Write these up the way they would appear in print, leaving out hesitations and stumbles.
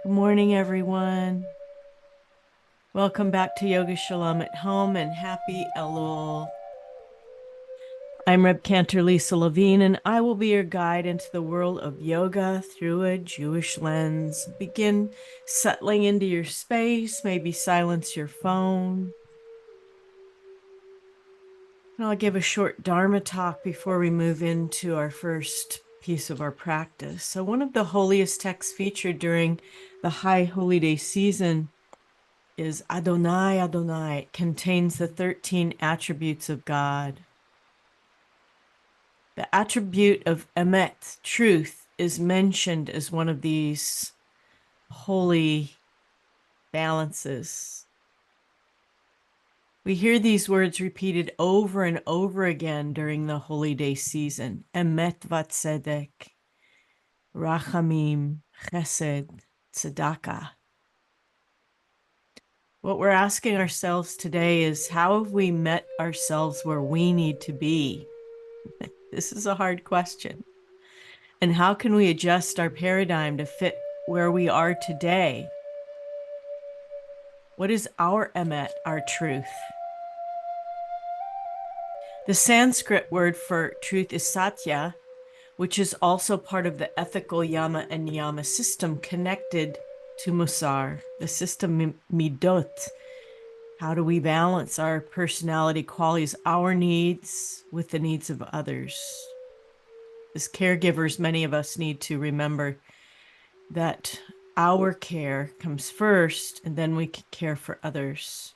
Good morning, everyone. Welcome back to Yoga Shalom at Home and happy Elul. I'm Reb Cantor Lisa Levine, and I will be your guide into the world of yoga through a Jewish lens. Begin settling into your space, maybe silence your phone. And I'll give a short Dharma talk before we move into our first piece of our practice. So, one of the holiest texts featured during the High Holy Day season is Adonai Adonai. It contains the 13 attributes of God. The attribute of Emet, truth, is mentioned as one of these holy balances. We hear these words repeated over and over again during the Holy Day season. Emet vatzedek, rachamim, chesed, tzedakah. What we're asking ourselves today is, how have we met ourselves where we need to be? This is a hard question. And how can we adjust our paradigm to fit where we are today? What is our emet, our truth? The Sanskrit word for truth is satya, which is also part of the ethical yama and niyama system connected to musar, the system midot. How do we balance our personality qualities, our needs, with the needs of others? As caregivers, many of us need to remember that our care comes first, and then we can care for others.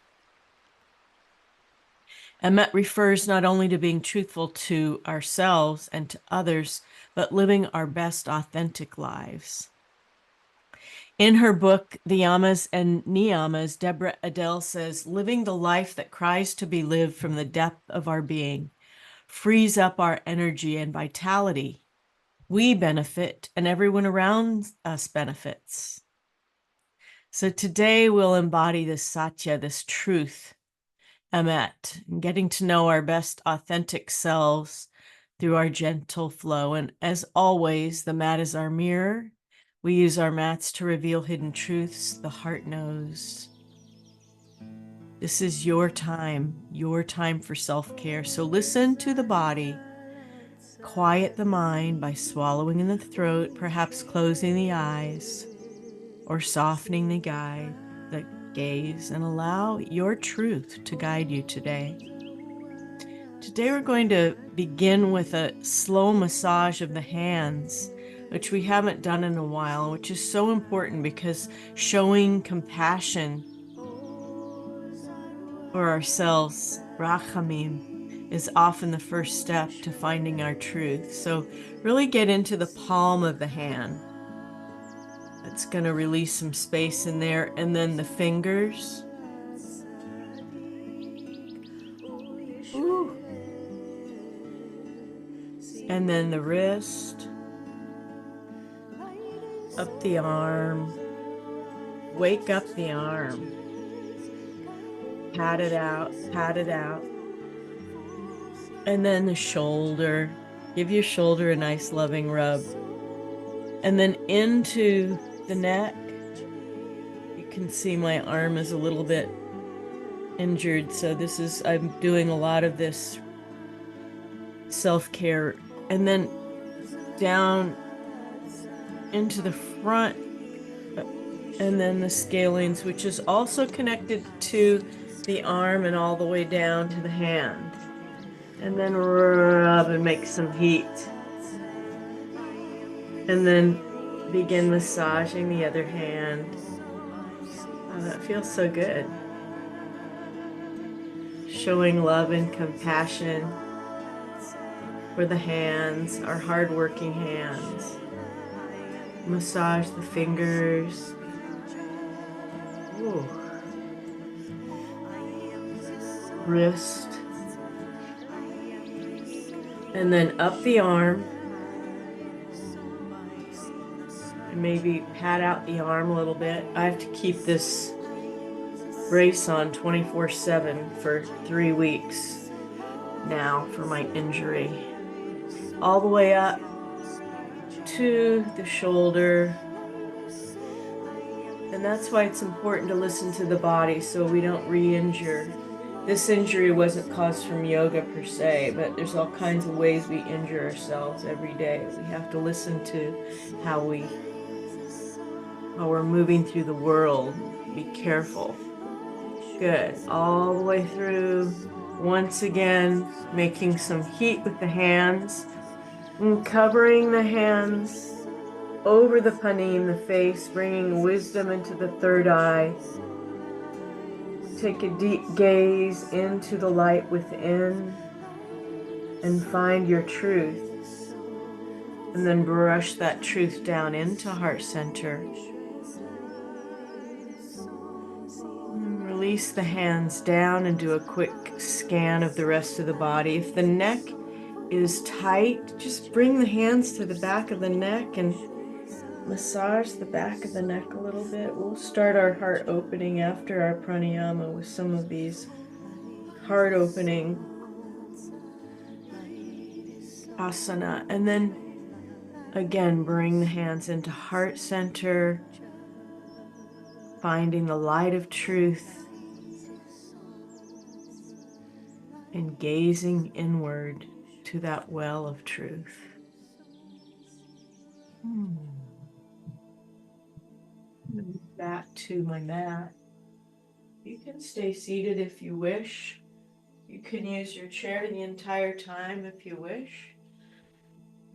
Emet refers not only to being truthful to ourselves and to others, but living our best authentic lives. In her book, The Yamas and Niyamas, Deborah Adele says, living the life that cries to be lived from the depth of our being frees up our energy and vitality. We benefit, and everyone around us benefits. So today we'll embody this satya, this truth, Emet, getting to know our best authentic selves through our gentle flow. And as always, the mat is our mirror. We use our mats to reveal hidden truths the heart knows. This is your time for self-care. So listen to the body. Quiet the mind by swallowing in the throat, perhaps closing the eyes or softening the gaze, and allow your truth to guide you today. Today we're going to begin with a slow massage of the hands, which we haven't done in a while, which is so important because showing compassion for ourselves, rachamim, is often the first step to finding our truth. So really get into the palm of the hand. It's going to release some space in there, and then the fingers. Ooh. And then the wrist, up the arm, wake up the arm, pat it out, and then the shoulder, give your shoulder a nice loving rub, and then into the neck. You can see my arm is a little bit injured, so I'm doing a lot of this self-care, and then down into the front, and then the scalenes, which is also connected to the arm, and all the way down to the hand, and then rub and make some heat, and then begin massaging the other hand. Oh, that feels so good. Showing love and compassion for the hands, our hardworking hands. Massage the fingers. Ooh. Wrist. And then up the arm. And maybe pat out the arm a little bit. I have to keep this brace on 24/7 for 3 weeks now for my injury. All the way up to the shoulder, And that's why it's important to listen to the body so we don't re-injure. This injury wasn't caused from yoga per se, but there's all kinds of ways we injure ourselves every day. We have to listen to how we're moving through the world. Be careful. Good. All the way through. Once again, making some heat with the hands and covering the hands over the panim, the face, bringing wisdom into the third eye. Take a deep gaze into the light within and find your truth. And then brush that truth down into heart center. Release the hands down and do a quick scan of the rest of the body. If the neck is tight, just bring the hands to the back of the neck and massage the back of the neck a little bit. We'll start our heart opening after our pranayama with some of these heart opening asana. And then again, bring the hands into heart center, finding the light of truth and gazing inward to that well of truth. Back to my mat. You can stay seated if you wish. You can use your chair the entire time if you wish.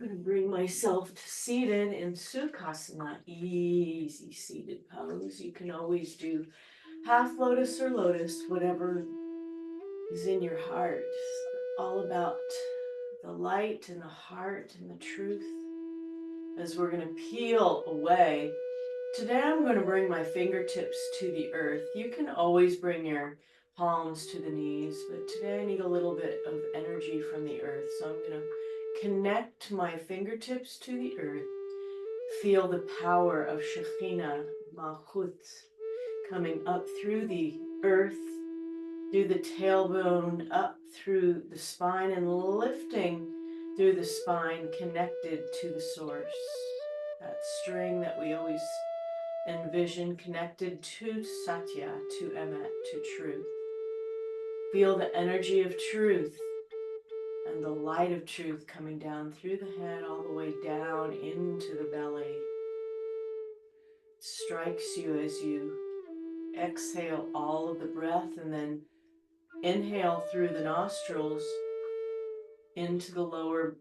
I'm going to bring myself to seated in Sukhasana, easy seated pose. You can always do half lotus or lotus, whatever is in your heart. It's all about the light and the heart and the truth as we're going to peel away. Today I'm going to bring my fingertips to the earth. You can always bring your palms to the knees, but today I need a little bit of energy from the earth. So I'm going to connect my fingertips to the earth. Feel the power of Shekhinah, Malchut, coming up through the earth, through the tailbone, up through the spine, and lifting through the spine, connected to the source. That string that we always envision, connected to Satya, to Emet, to truth. Feel the energy of truth and the light of truth coming down through the head all the way down into the belly. Strikes you as you exhale all of the breath and then inhale through the nostrils into the lower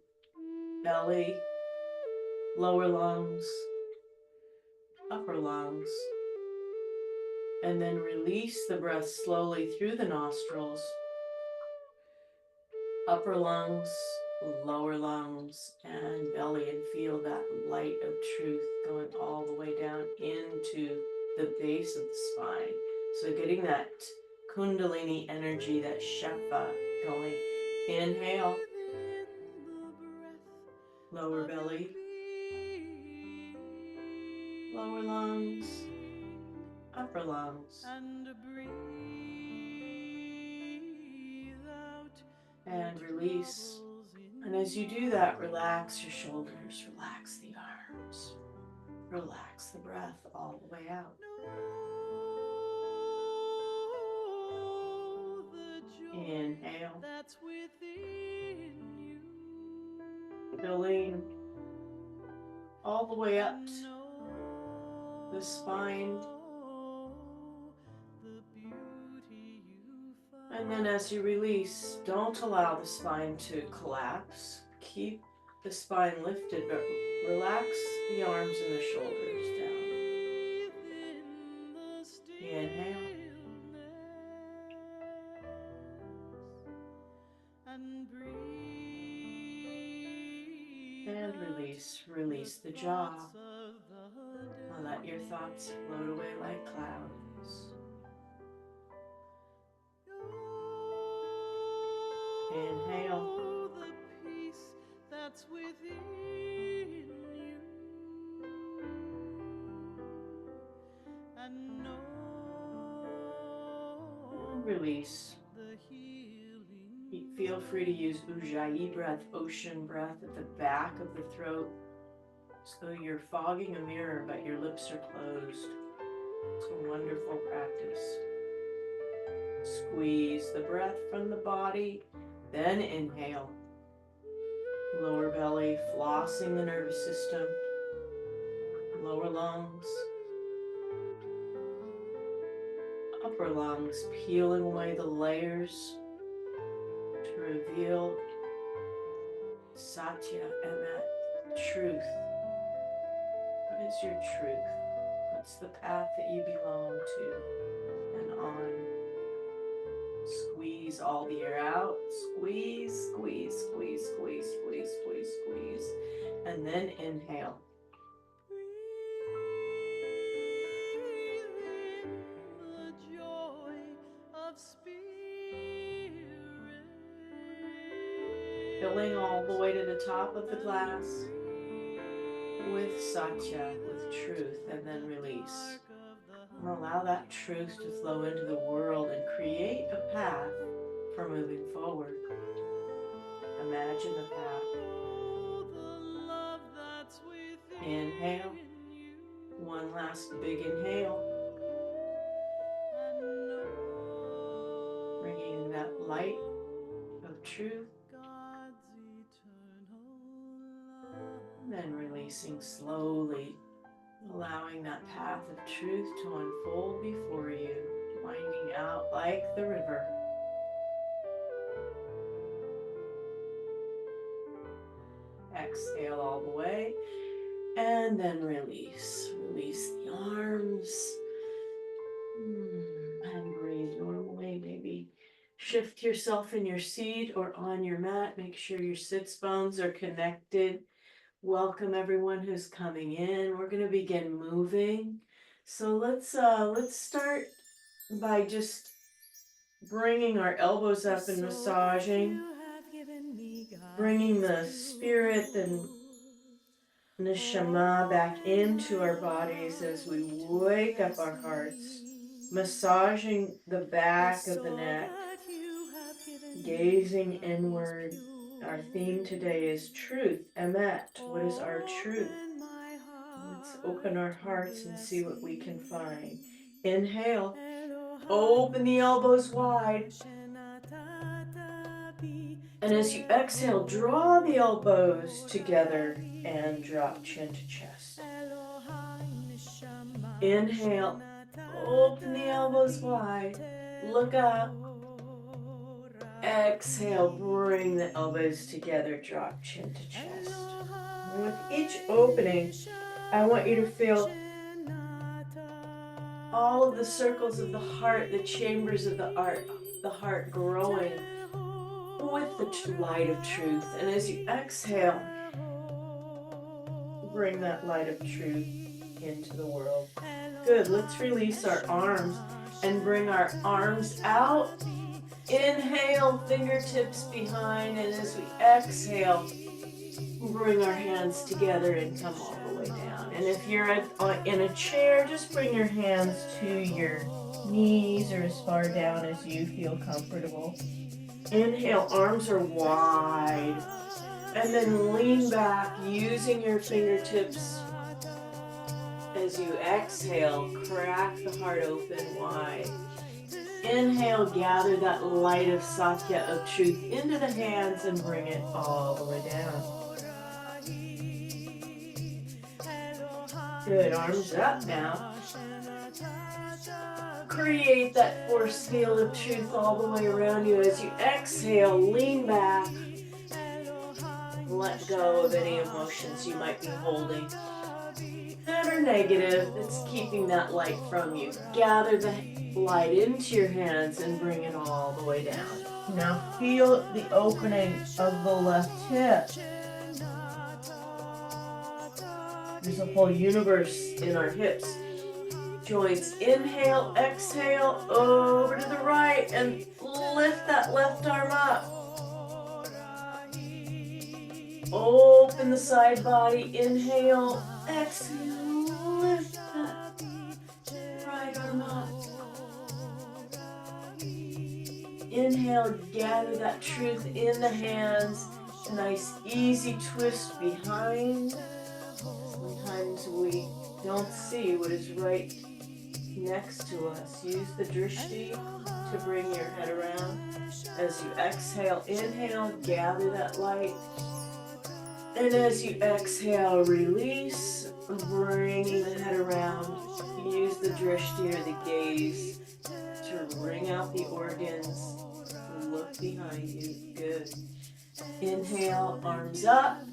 belly, lower lungs, upper lungs, and then release the breath slowly through the nostrils, upper lungs, lower lungs, and belly, and feel that light of truth going all the way down into the base of the spine. So getting that Kundalini energy, that Shefa going. Inhale, lower belly, lower lungs, upper lungs, and release. And as you do that, relax your shoulders, relax the arms, relax the breath all the way out. Inhale, filling all the way up the spine. And then as you release, don't allow the spine to collapse. Keep the spine lifted, but relax the arms and the shoulders down. Inhale. And release. Release the jaw. Now let your thoughts float away like clouds. Inhale. Release. Feel free to use Ujjayi breath, ocean breath at the back of the throat. So you're fogging a mirror, but your lips are closed. It's a wonderful practice. Squeeze the breath from the body, then inhale. Lower belly, flossing the nervous system, lower lungs, upper lungs, peeling away the layers to reveal Satya, Emet, truth. What is your truth? What's the path that you belong to and on? Squeeze all the air out. Squeeze, squeeze, squeeze, squeeze, squeeze, squeeze, squeeze. And then inhale. Filling all the way to the top of the glass with Satya, with truth, and then release. And allow that truth to flow into the world and create a path for moving forward. Imagine the path. Inhale. One last big inhale. Bringing that light of truth. And then releasing slowly, allowing that path of truth to unfold before you, winding out like the river. Exhale all the way, and then release. Release the arms, and breathe normally. Maybe shift yourself in your seat or on your mat. Make sure your sits bones are connected. Welcome everyone who's coming in. We're going to begin moving. So let's start by just bringing our elbows up and massaging, bringing the spirit and neshama back into our bodies as we wake up our hearts, massaging the back of the neck, gazing inward. Our theme today is truth, Emet. What is our truth? Let's open our hearts and see what we can find. Inhale. Open the elbows wide. And as you exhale, draw the elbows together and drop chin to chest. Inhale. Open the elbows wide. Look up. Exhale, bring the elbows together, drop chin to chest. And with each opening, I want you to feel all of the circles of the heart, the chambers of the heart growing with the light of truth. And as you exhale, bring that light of truth into the world. Good, let's release our arms and bring our arms out. Inhale, fingertips behind, and as we exhale, bring our hands together and come all the way down. And if you're in a chair, just bring your hands to your knees or as far down as you feel comfortable. Inhale, arms are wide, and then lean back using your fingertips. As you exhale, crack the heart open wide. Inhale, gather that light of Satya, of truth, into the hands and bring it all the way down. Good, arms up now. Create that force field of truth all the way around you. As you exhale, lean back. Let go of any emotions you might be holding that are negative, that's keeping that light from you. Gather the light into your hands and bring it all the way down. Now feel the opening of the left hip. There's a whole universe in our hips. Joints. Inhale, exhale, over to the right, and lift that left arm up. Open the side body. Inhale, exhale, lift that right arm up. Inhale, gather that truth in the hands. A nice easy twist behind. Sometimes we don't see what is right next to us. Use the drishti to bring your head around. As you exhale, inhale, gather that light. And as you exhale, release, bringing the head around. Use the drishti or the gaze to wring out the organs. Look behind you. Good. Inhale, arms up,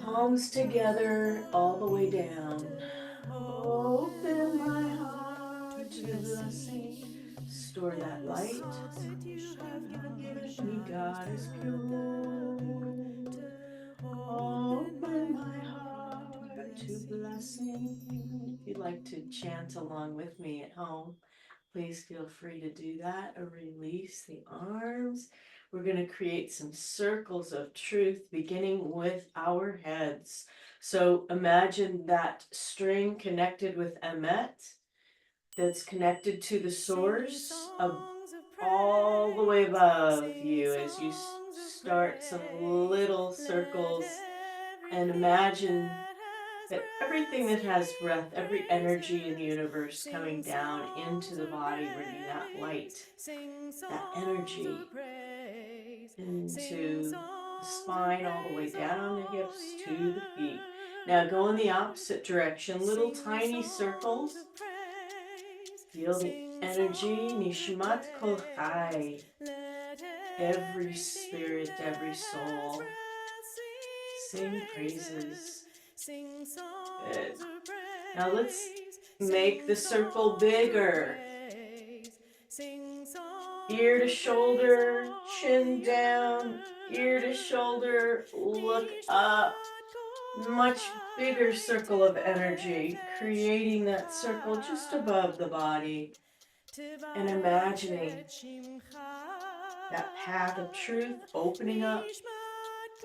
palms together, all the way down. Open my heart to blessing. Store that light that you have given me, God is pure. Open my heart to blessing. If you'd like to chant along with me at home, please feel free to do that or release the arms. We're going to create some circles of truth beginning with our heads. So imagine that string connected with Emet that's connected to the source of all the way above you as you start some little circles and imagine that everything that has breath, every energy in the universe coming down into the body, bringing that light, that energy into the spine, all the way down the hips to the feet. Now go in the opposite direction, little tiny circles. Feel the energy, Nishmat Kol Chai. Every spirit, every soul. Sing praises. Good. Now let's make the circle bigger. Ear to shoulder, chin down, ear to shoulder, look up. Much bigger circle of energy, creating that circle just above the body and imagining that path of truth opening up.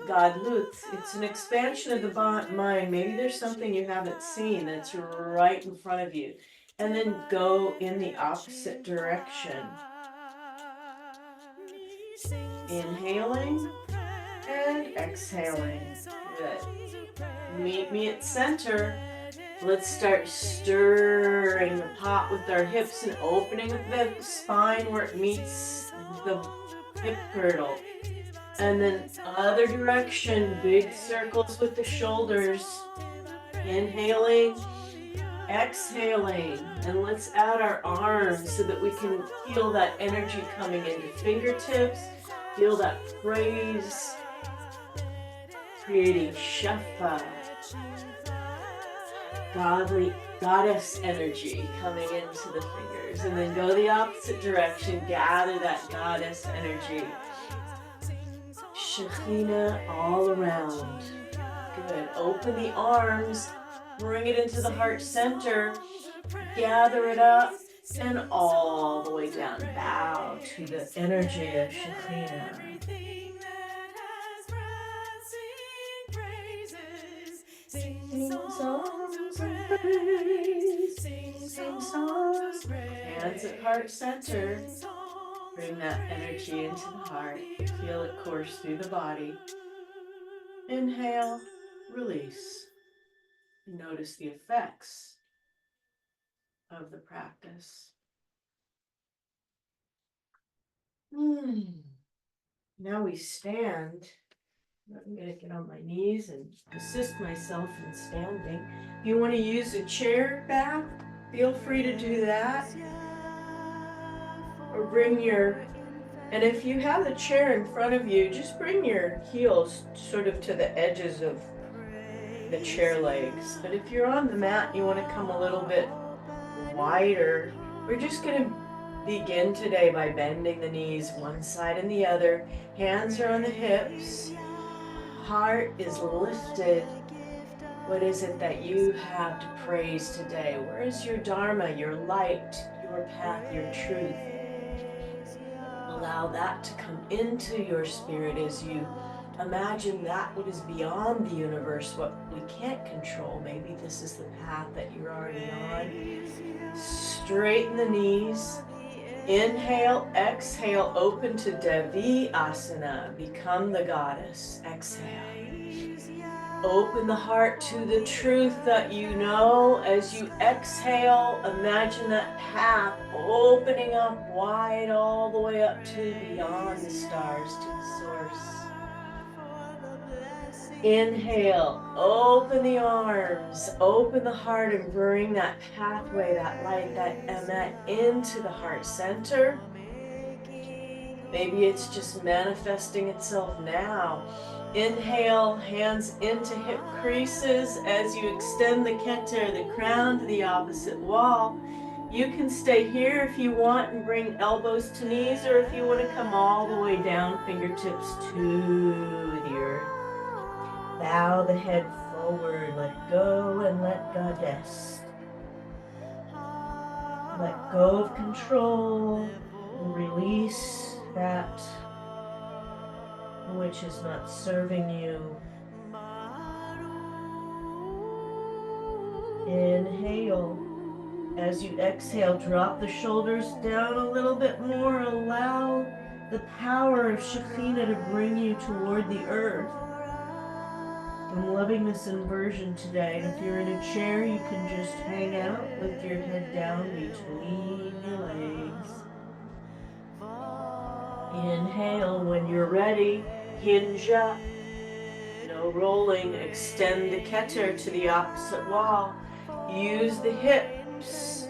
Gadlut, it's an expansion of the mind. Maybe there's something you haven't seen that's right in front of you. And then go in the opposite direction. Inhaling and exhaling. Good. Meet me at center. Let's start stirring the pot with our hips and opening up the spine where it meets the hip girdle. And then other direction, big circles with the shoulders. Inhaling, exhaling. And let's add our arms so that we can feel that energy coming into fingertips. Feel that praise, creating Shefa, godly goddess energy coming into the fingers. And then go the opposite direction, gather that goddess energy. Shekhinah all around. Good. Open the arms, bring it into the heart center, gather it up, and all the way down. Bow to the energy of Shekhinah. Sing songs of praise, sing songs of praise. Hands at heart center. Bring that energy into the heart. Feel it course through the body. Inhale, release. Notice the effects of the practice. Now we stand. I'm going to get on my knees and assist myself in standing. If you want to use a chair back, feel free to do that. Or bring your, and if you have the chair in front of you, just bring your heels sort of to the edges of the chair legs. But if you're on the mat, you want to come a little bit wider. We're just going to begin today by bending the knees one side and the other. Hands are on the hips. Heart is lifted. What is it that you have to praise today? Where is your Dharma, your light, your path, your truth? Allow that to come into your spirit as you imagine that what is beyond the universe, what we can't control. Maybe this is the path that you're already on. Straighten the knees. Inhale, exhale, open to Devi Asana. Become the goddess. Exhale. Open the heart to the truth that you know. As you exhale, imagine that path opening up wide all the way up to beyond the stars, to the source. Inhale, open the arms, open the heart, and bring that pathway, that light, that Emet into the heart center. Maybe it's just manifesting itself now. Inhale, hands into hip creases as you extend the Keter, the crown, to the opposite wall. You can stay here if you want and bring elbows to knees, or if you want to come all the way down, fingertips to the earth. Bow the head forward, let go and let Goddess. Let go of control, release that which is not serving you. Inhale. As you exhale, drop the shoulders down a little bit more. Allow the power of Shekhinah to bring you toward the earth. I'm loving this inversion today. And if you're in a chair, you can just hang out with your head down between your legs. Inhale. When you're ready, hinge up. No rolling. Extend the Keter to the opposite wall. Use the hips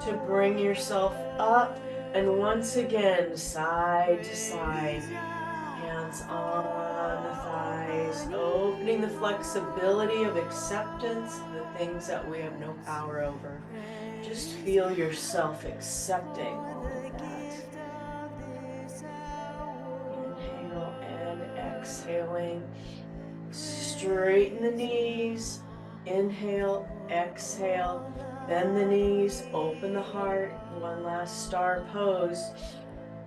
to bring yourself up. And once again, side to side. Hands on the thighs, opening the flexibility of acceptance of the things that we have no power over. Just feel yourself accepting all of that. Inhale and exhaling. Straighten the knees. Inhale, exhale. Bend the knees, open the heart. One last star pose.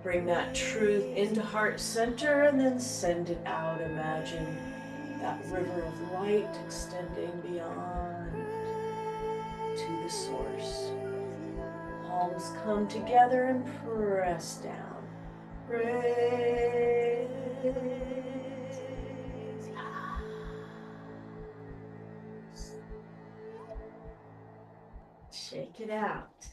Bring that truth into heart center and then send it out. Imagine that river of light extending beyond to the source. Palms come together and press down. Praise. Shake it out.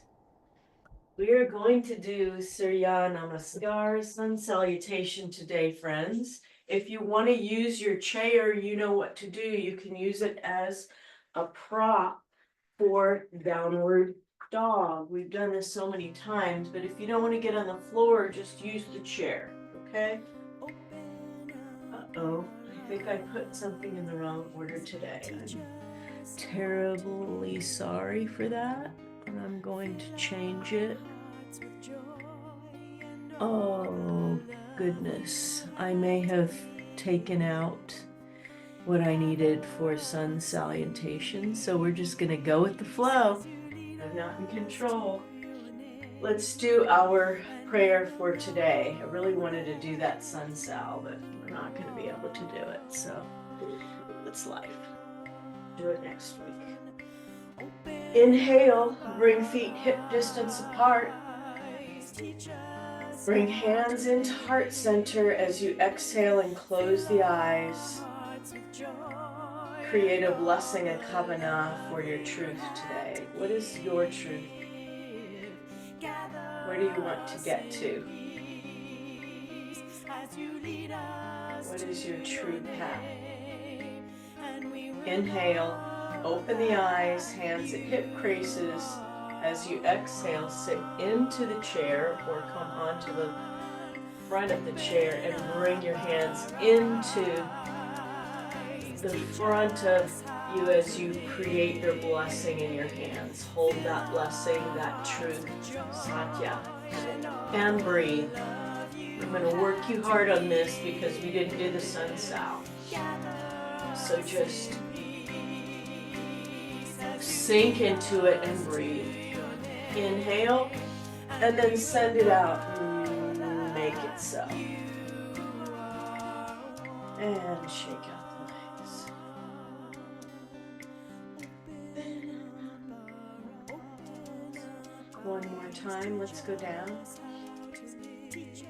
We are going to do Surya Namaskar, sun salutation today, friends. If you want to use your chair, you know what to do. You can use it as a prop for downward dog. We've done this so many times, but if you don't want to get on the floor, just use the chair, okay? Uh-oh, I think I put something in the wrong order today. I'm terribly sorry for that. And I'm going to change it. Oh, goodness. I may have taken out what I needed for sun salutation, so we're just going to go with the flow. I'm not in control. Let's do our prayer for today. I really wanted to do that sun sal, but we're not going to be able to do it, so it's life. Do it next week. Inhale, bring feet hip distance apart. Bring hands into heart center as you exhale and close the eyes. Create a blessing, a kavanah for your truth today. What is your truth? Where do you want to get to? What is your true path? Inhale. Open the eyes, hands at hip creases. As you exhale, sit into the chair or come onto the front of the chair and bring your hands into the front of you as you create your blessing in your hands. Hold that blessing, that truth, Satya, and breathe. I'm going to work you hard on this because we didn't do the sun sal. So just sink into it and breathe. Inhale, and then send it out. Make it so. And shake out the legs. One more time, let's go down.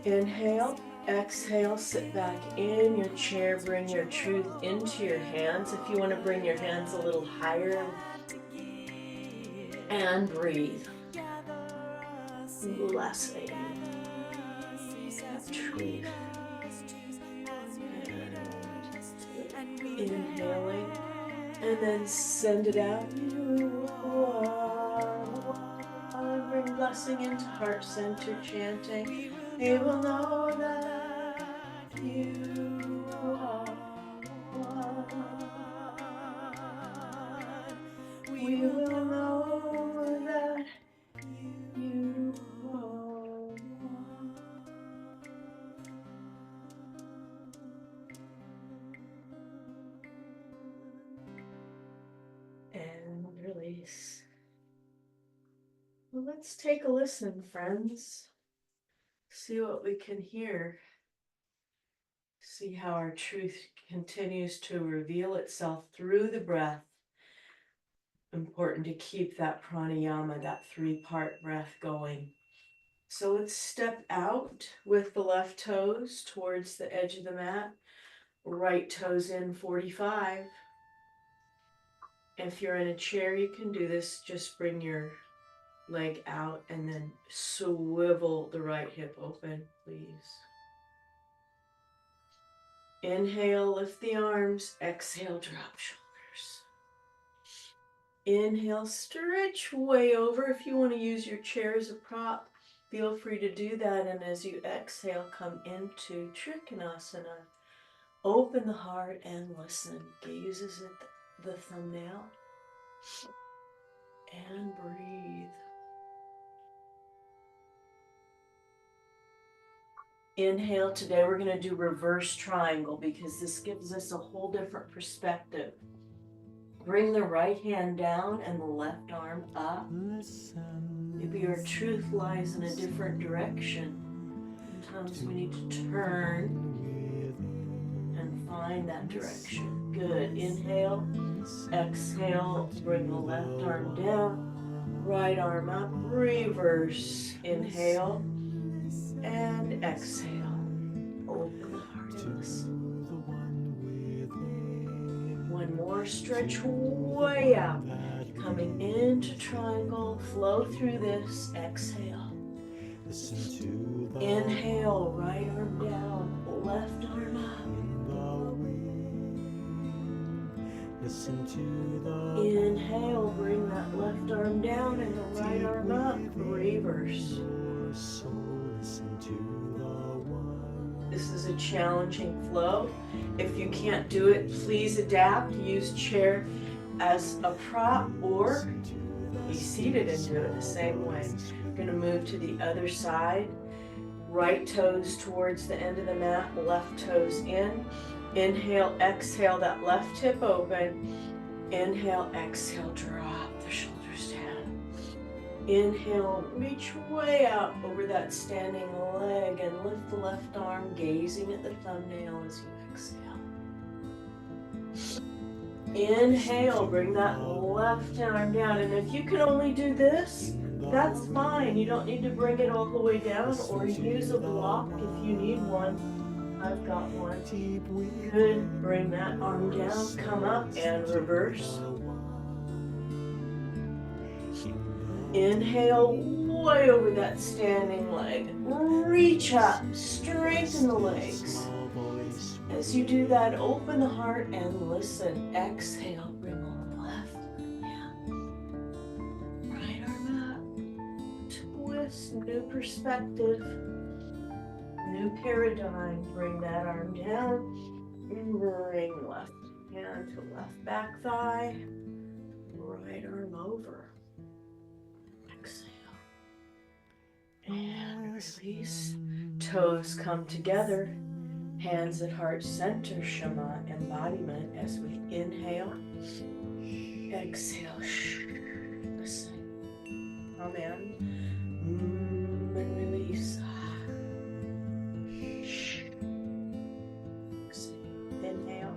Inhale, Exhale, sit back in your chair, bring your truth into your hands. If you want to bring your hands a little higher, and breathe. Blessing. Truth. And inhaling, and then send it out. Bring blessing into heart center chanting. We will know that you are one. We will know that you are one. And release. Well, let's take a listen, friends. See what we can hear. See how our truth continues to reveal itself through the breath. Important to keep that pranayama, that 3-part breath going. So let's step out with the left toes towards the edge of the mat. Right toes in 45. If you're in a chair, you can do this. Just bring your leg out and then swivel the right hip open, please. Inhale, lift the arms. Exhale, drop shoulders. Inhale, stretch way over. If you want to use your chair as a prop, feel free to do that. And as you exhale, come into Trikonasana. Open the heart and listen. Gazes at the thumbnail. And breathe. Inhale. Today we're going to do reverse triangle because this gives us a whole different perspective. Bring the right hand down and the left arm up. Maybe your truth lies in a different direction. Sometimes we need to turn and find that direction. Good. Inhale. Exhale. Bring the left arm down. Right arm up. Reverse. Inhale. And exhale. Open the heart and listen. One more. Stretch way out. Coming into triangle. Flow through this. Exhale. Inhale. Right arm down. Left arm up. Inhale. Bring that left arm down and the right arm up. Reverse. This is a challenging flow. If you can't do it, please adapt. Use chair as a prop or be seated and do it the same way. We're going to move to the other side. Right toes towards the end of the mat, left toes in. Inhale, exhale, that left hip open. Inhale, exhale, drop the shoulders down. Inhale, reach way out over that standing leg and lift the left arm, gazing at the thumbnail as you exhale. Inhale, bring that left arm down. And if you can only do this, that's fine. You don't need to bring it all the way down or use a block if you need one. I've got one. Good. Bring that arm down, come up and reverse. Inhale, way over that standing leg. Reach up, straighten the legs. As you do that, open the heart and listen. Exhale, bring the left arm down. Right arm up. Twist, new perspective. New paradigm. Bring that arm down. Bring left hand to left back thigh. Right arm over. Exhale. And release. Toes come together. Hands at heart center. Shema embodiment as we inhale. Exhale. Listen. Come in. And release. Inhale.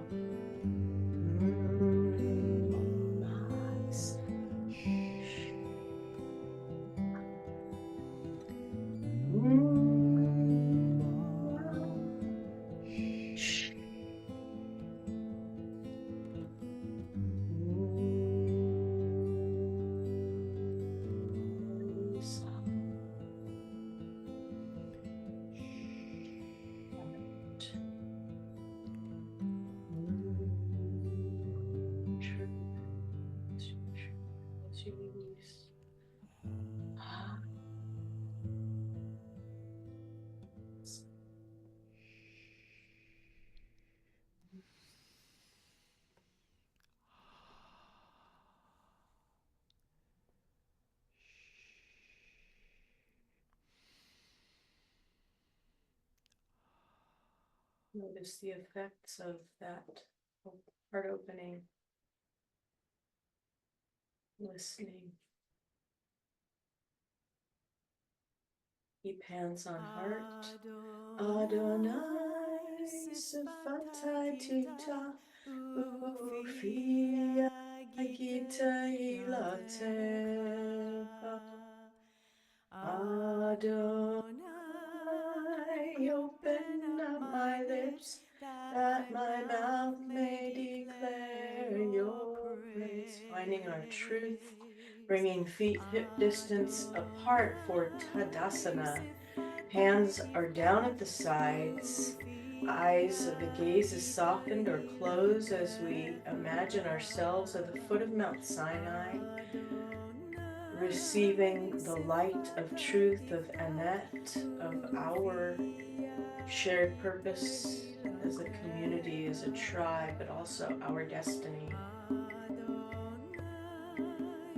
as you release. Notice the effects of that heart opening, listening. Keep hands on heart. Adonai Sifatai Tita Ufia Gita Ilatecha Adonai, open up my lips, that my mouth may declare your praise. Finding our truth, bringing feet hip distance apart for Tadasana. Hands are down at the sides. Eyes of the gaze is softened or closed as we imagine ourselves at the foot of Mount Sinai, receiving the light of truth of Emet, of our shared purpose as a community, as a tribe, but also our destiny.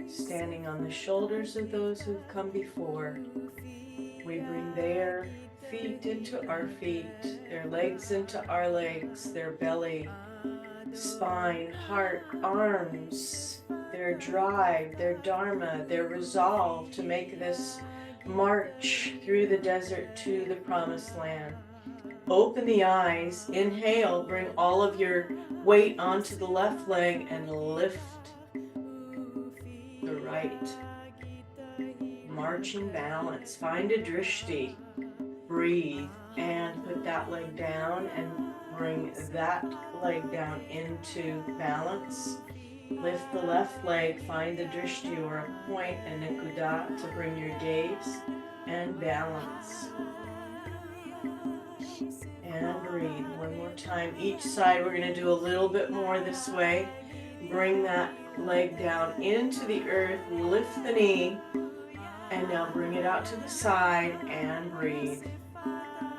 Standing on the shoulders of those who've come before, we bring their feet into our feet, their legs into our legs, their belly, spine, heart, arms, their drive, their dharma, their resolve to make this march through the desert to the promised land. Open the eyes, inhale, bring all of your weight onto the left leg and lift the right. Marching balance, find a drishti, breathe, and put that leg down and bring that leg down into balance. Lift the left leg, find the drishti or a point, a nikuda, to bring your gaze and balance. And breathe one more time. Each side, we're going to do a little bit more this way. Bring that leg down into the earth, lift the knee, and now bring it out to the side and breathe.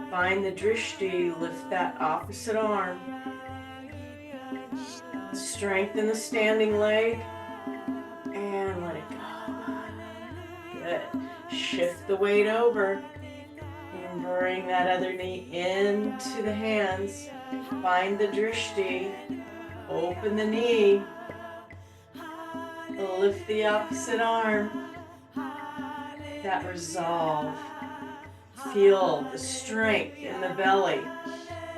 Find the drishti, lift that opposite arm. Strengthen the standing leg and let it go. Good. Shift the weight over and bring that other knee into the hands. Find the drishti, open the knee, lift the opposite arm. That resolve. Feel the strength in the belly.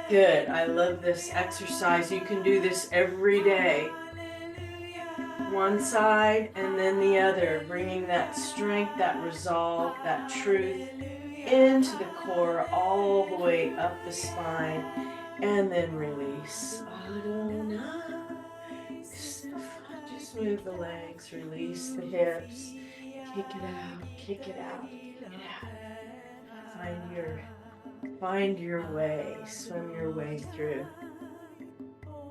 Good. I love this exercise. You can do this every day. One side and then the other, bringing that strength, that resolve, that truth into the core, all the way up the spine, and then release. Just move the legs, release the hips, kick it out, kick it out, kick it out. Find your way, swim your way through.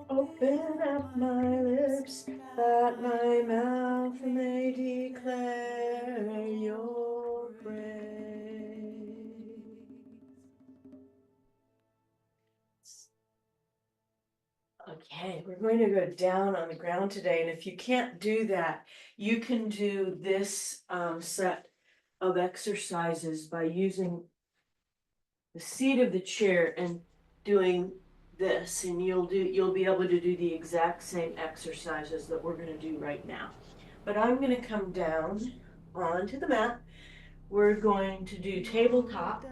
Open up my lips, that my mouth may declare your praise. Okay, we're going to go down on the ground today, and if you can't do that, you can do this set of exercises by using the seat of the chair and doing this, and you'll be able to do the exact same exercises that we're going to do right now. But I'm going to come down onto the mat. We're going to do tabletop,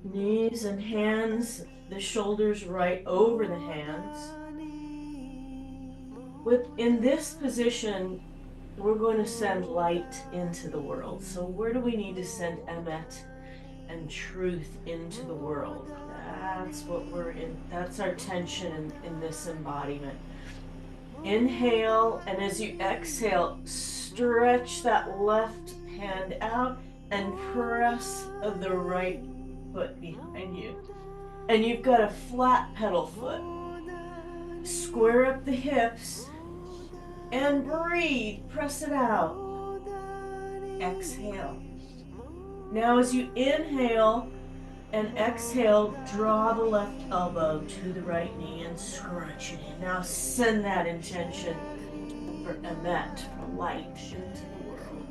knees and hands, the shoulders right over the hands. In this position, we're going to send light into the world. So where do we need to send Emet and truth into the world? That's what we're in. That's our tension in this embodiment. Inhale, and as you exhale, stretch that left hand out and press the right foot behind you. And you've got a flat pedal foot. Square up the hips And breathe. Press it out. Exhale. Now as you inhale and exhale, draw the left elbow to the right knee and scrunch it in. Now send that intention for Emet, for light into the world.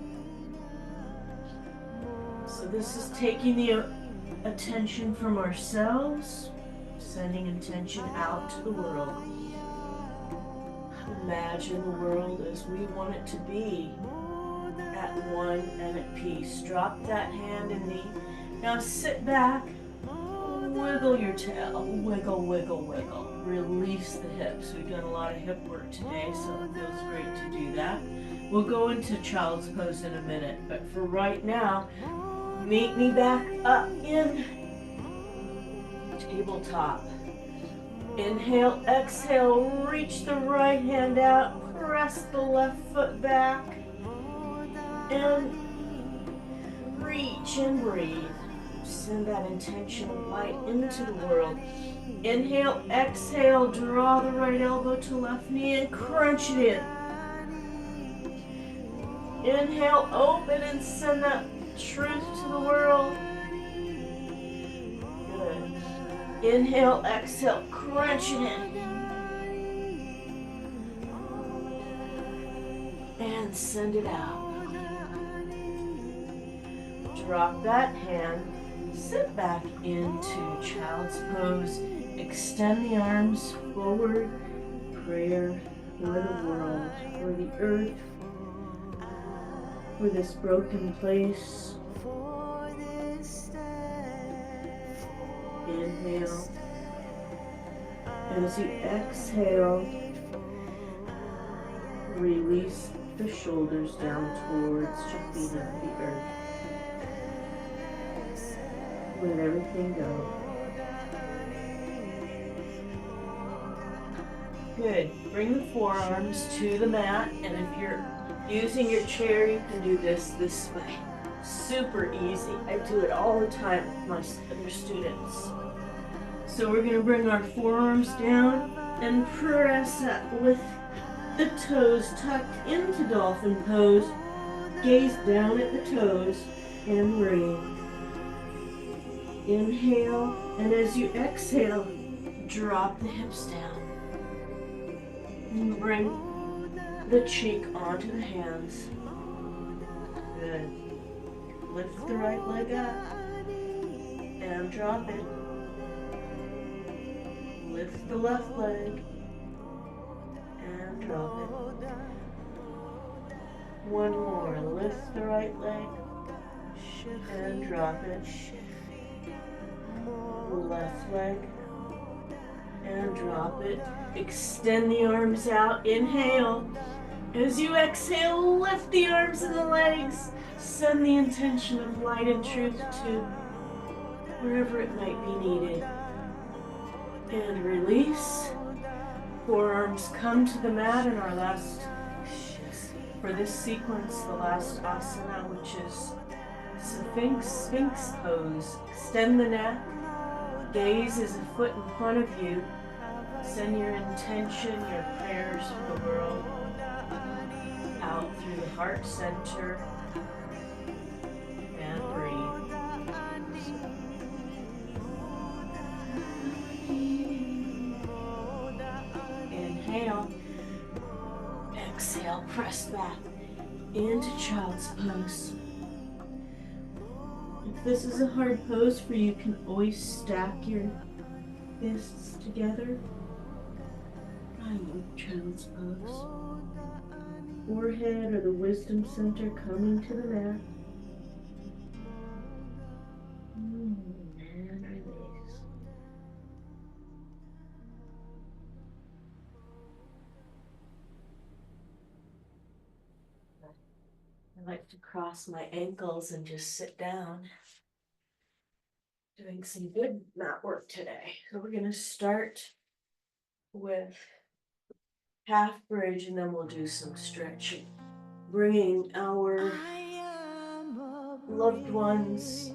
So this is taking the attention from ourselves, sending intention out to the world. Imagine the world as we want it to be, at one and at peace. Drop that hand and knee. Now sit back, wiggle your tail, wiggle, wiggle, wiggle. Release the hips. We've done a lot of hip work today, so it feels great to do that. We'll go into child's pose in a minute, but for right now, meet me back up in tabletop. Inhale, exhale, reach the right hand out, press the left foot back, and reach and breathe. Send that intention of light into the world. Inhale, exhale, draw the right elbow to left knee and crunch it in. Inhale, open and send that truth to the world. Good. Inhale, exhale, crunch it in. And send it out. Drop that hand. Sit back into child's pose. Extend the arms forward. Prayer for the world, for the earth, for this broken place. Inhale. As you exhale, release the shoulders down towards your feet of the earth. Let everything go. Good. Bring the forearms to the mat, and if you're using your chair, you can do this way. Super easy. I do it all the time with my other students. So we're going to bring our forearms down and press up with the toes tucked into dolphin pose. Gaze down at the toes and breathe. Inhale, and as you exhale, drop the hips down. And bring the cheek onto the hands. Good. Lift the right leg up and drop it. Lift the left leg and drop it. One more. Lift the right leg and drop it. Left leg and drop it. Extend the arms out. Inhale. As you exhale, lift the arms and the legs. Send the intention of light and truth to wherever it might be needed. And release. Forearms come to the mat in our last, for this sequence, the last asana, which is Sphinx pose. Extend the neck. Gaze is a foot in front of you. Send your intention, your prayers for the world out through the heart center. And breathe. Inhale. Exhale. Press back into child's pose. If this is a hard pose for you, you can always stack your fists together. I love child's pose. Forehead or the wisdom center coming to the mat. And release. I like to cross my ankles and just sit down. Doing some good mat work today. So we're going to start with half bridge and then we'll do some stretching. Bringing our loved ones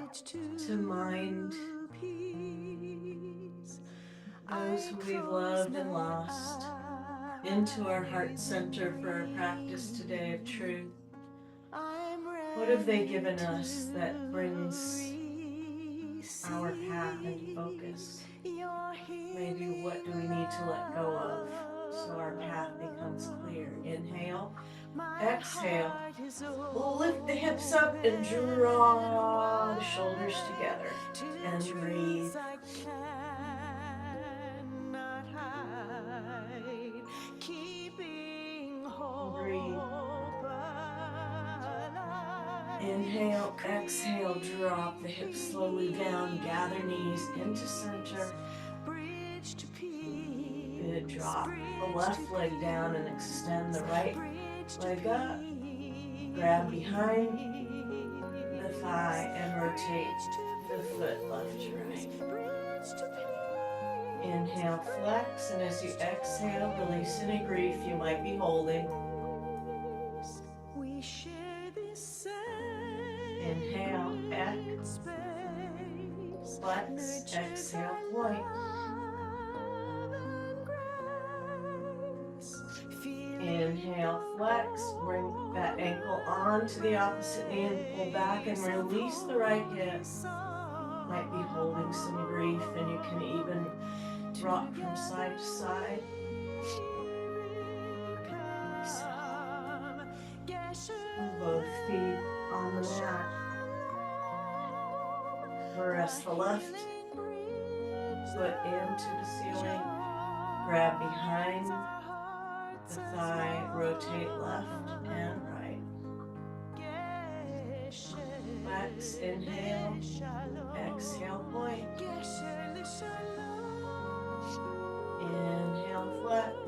to mind. Those who we've loved and lost. into our heart center for our practice today of truth. What have they given us that brings our path into focus? Maybe what do we need to let go of so our path becomes clear? Inhale, exhale, lift the hips up and draw the shoulders together and breathe. Breathe. Inhale, exhale, drop the hips slowly down, gather knees into center. Good, drop the left leg down and extend the right leg up. Grab behind the thigh and rotate the foot left to right. Inhale, flex, and as you exhale, release any grief you might be holding. Inhale, X, flex, exhale, point. Inhale, flex, bring that ankle onto the opposite knee and pull back and release the right hip. Might be holding some grief and you can even rock from side to side. Both feet on the mat. Rest the left foot into the ceiling. Grab behind the thigh, rotate left and right. Flex, inhale, exhale, point. Inhale, flex.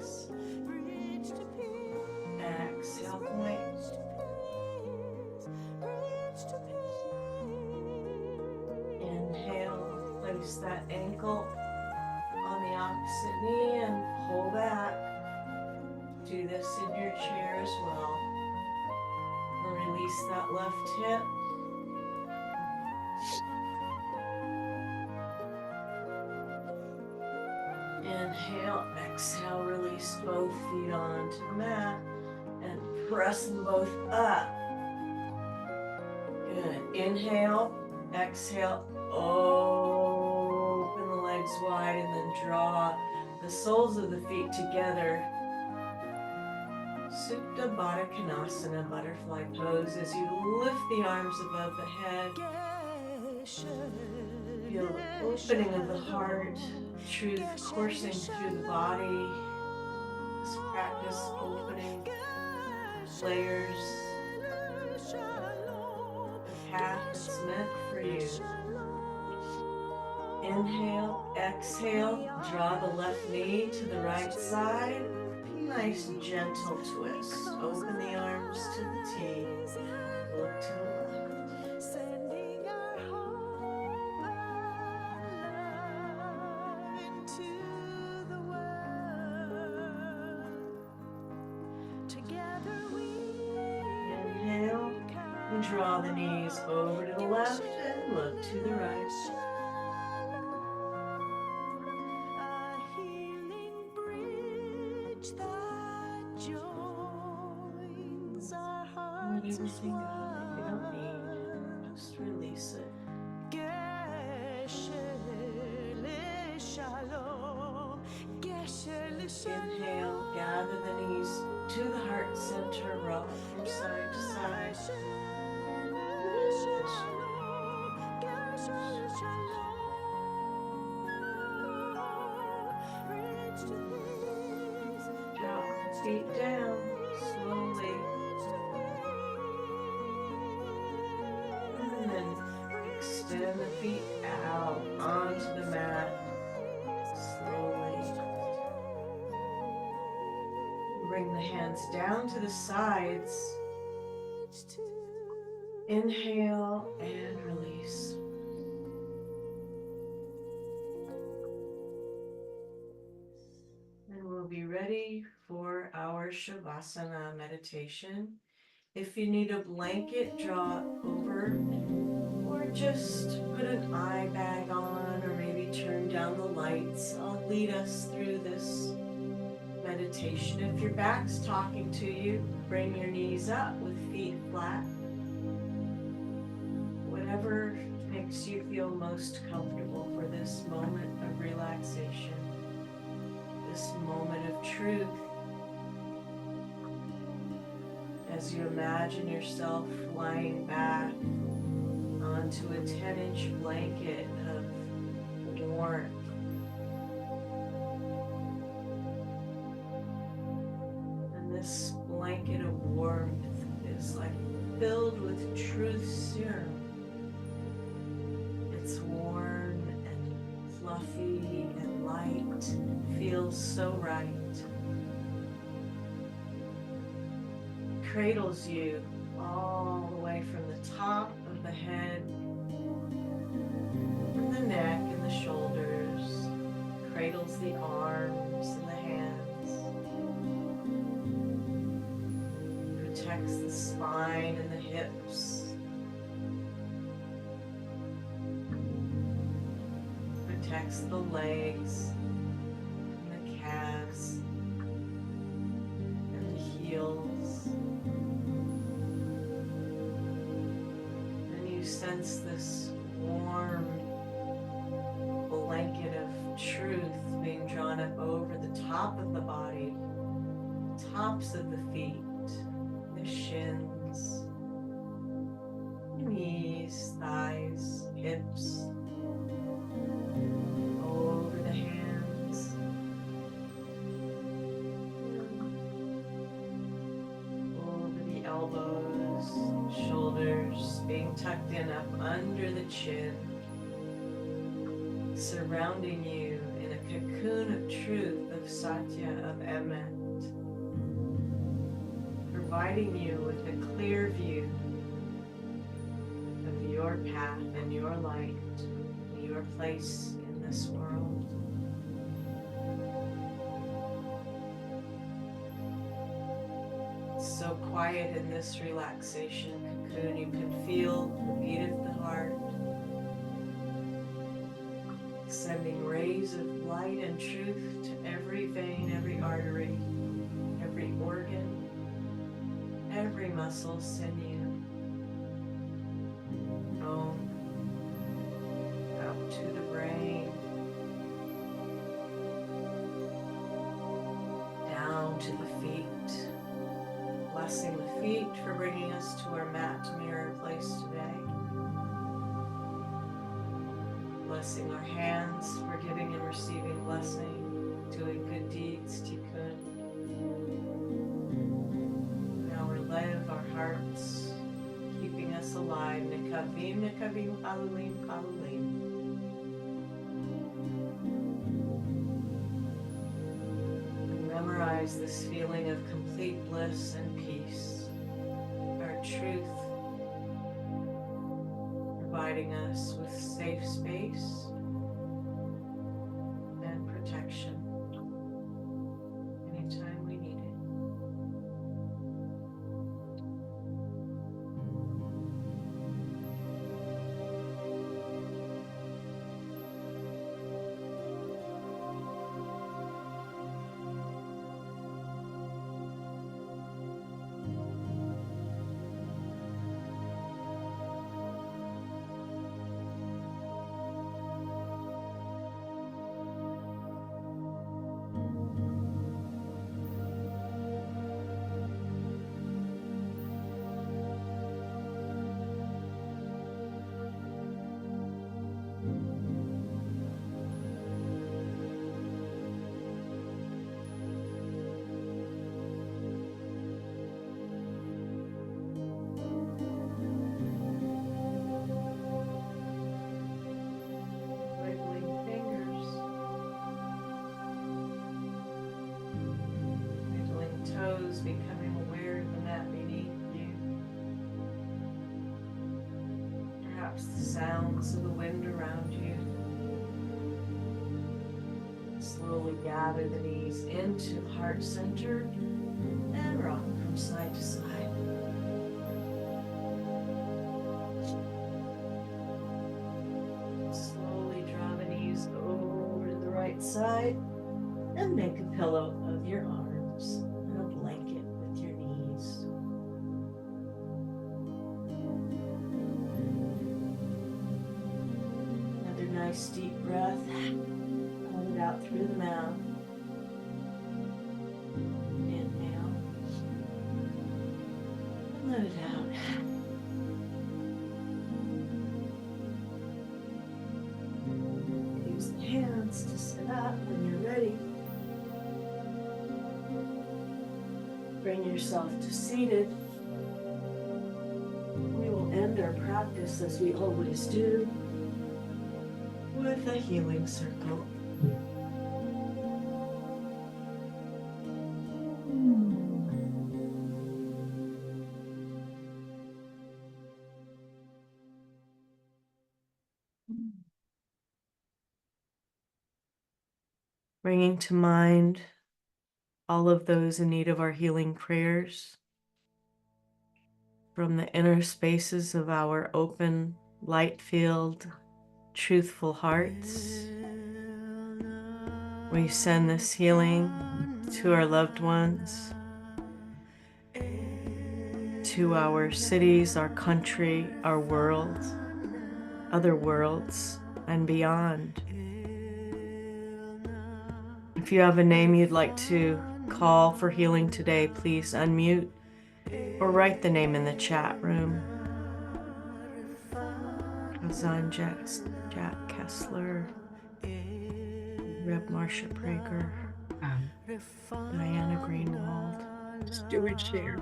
Exhale, point. Inhale, place that ankle on the opposite knee and pull back. Do this in your chair as well. And release that left hip. Inhale, exhale, release both feet onto the mat and press them both up. Good. Inhale, exhale, open the legs wide and then draw the soles of the feet together. Supta Baddha Konasana, butterfly pose, as you lift the arms above the head. Feel the opening of the heart, truth coursing through the body. This practice opening layers the path that's meant for you. Inhale, exhale, draw the left knee to the right side. Nice gentle twist. Open the arms to the T. Look to the left. Inhale, and draw the knees over to the left and look to the right. Everything go that you don't need, just release it. Inhale, gather the knees to the heart center, rock from side to side. Drop the feet down slowly. And then extend the feet out onto the mat slowly. Bring the hands down to the sides. Inhale and release. And we'll be ready for our Shavasana meditation. If you need a blanket, draw it over, or just put an eye bag on, or maybe turn down the lights. I'll lead us through this meditation. If your back's talking to you, bring your knees up with feet flat. Whatever makes you feel most comfortable for this moment of relaxation, this moment of truth, as you imagine yourself lying back onto a 10-inch blanket of warmth. And this blanket of warmth is like filled with truth serum. It's warm and fluffy and light, feels so right. Cradles you all the way from the top of the head, from the neck and the shoulders, cradles the arms and the hands, protects the spine and the hips, protects the legs and the calves and the heels. Sense this warm blanket of truth being drawn up over the top of the body, tops of the feet, the shins, knees, thighs, hips, over the hands, over the elbows, shoulders, being tucked in up under the chin, surrounding you in a cocoon of truth, of Satya, of Emet, providing you with a clear view of your path and your light, and your place in this world. It's so quiet in this relaxation cocoon, you can feel the beat of the heart, sending rays of light and truth to every vein, every artery, every organ, every muscle, sinew. Home, out to the brain, down to the feet. Blessing the feet for bringing us to our mat mirror place today. Blessing our hands for giving and receiving blessing, doing good deeds, tikkun. Now our lev, our hearts, keeping us alive. Nekavim, nekavim, halulim, halulim. Memorize this feeling of complete bliss and peace, our truth providing us with safe space and protection anytime we need it. Becoming aware of the mat beneath you. Perhaps the sounds of the wind around you. Slowly gather the knees into heart center and rock from side to side. Slowly draw the knees over to the right side. And make a pillow of your arms and a blanket with your knees. Another nice deep breath. Hold it out through the mouth. Inhale. And let it out. Use the hands to sit up when you're ready. Bring yourself to seated. We will end our practice as we always do with a healing circle. Bringing to mind all of those in need of our healing prayers from the inner spaces of our open, light-filled, truthful hearts. We send this healing to our loved ones, to our cities, our country, our world, other worlds, and beyond. If you have a name you'd like to call for healing today, please unmute or write the name in the chat room. Kazan Jack Kessler, Reb Marcia Prager, Diana Greenwald, Stuart Share.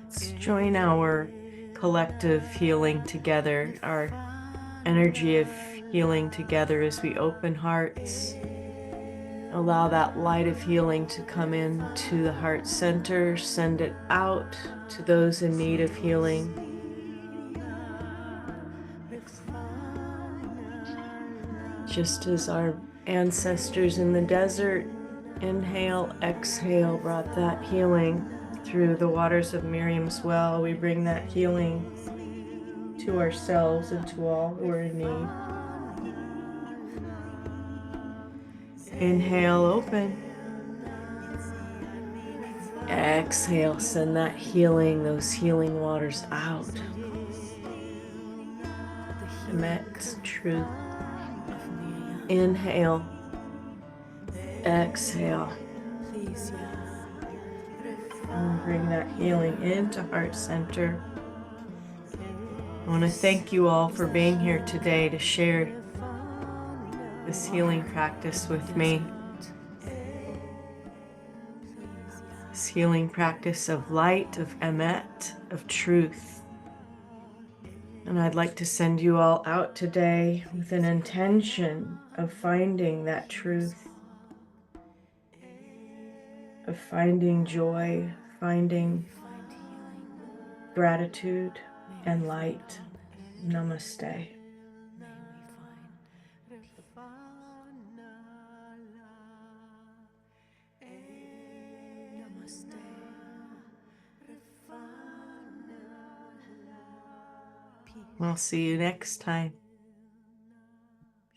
Let's join our collective healing together, our energy of healing together as we open hearts. Allow that light of healing to come into the heart center, send it out to those in need of healing. Just as our ancestors in the desert, inhale, exhale, brought that healing through the waters of Miriam's well, we bring that healing to ourselves and to all who are in need. Inhale, open. Exhale, send that healing, those healing waters out. Emet, truth. Inhale. Exhale. And bring that healing into heart center. I want to thank you all for being here today to share this healing practice with me. This healing practice of light, of Emet, of truth. And I'd like to send you all out today with an intention of finding that truth, of finding joy, finding gratitude and light. Namaste. I'll see you next time.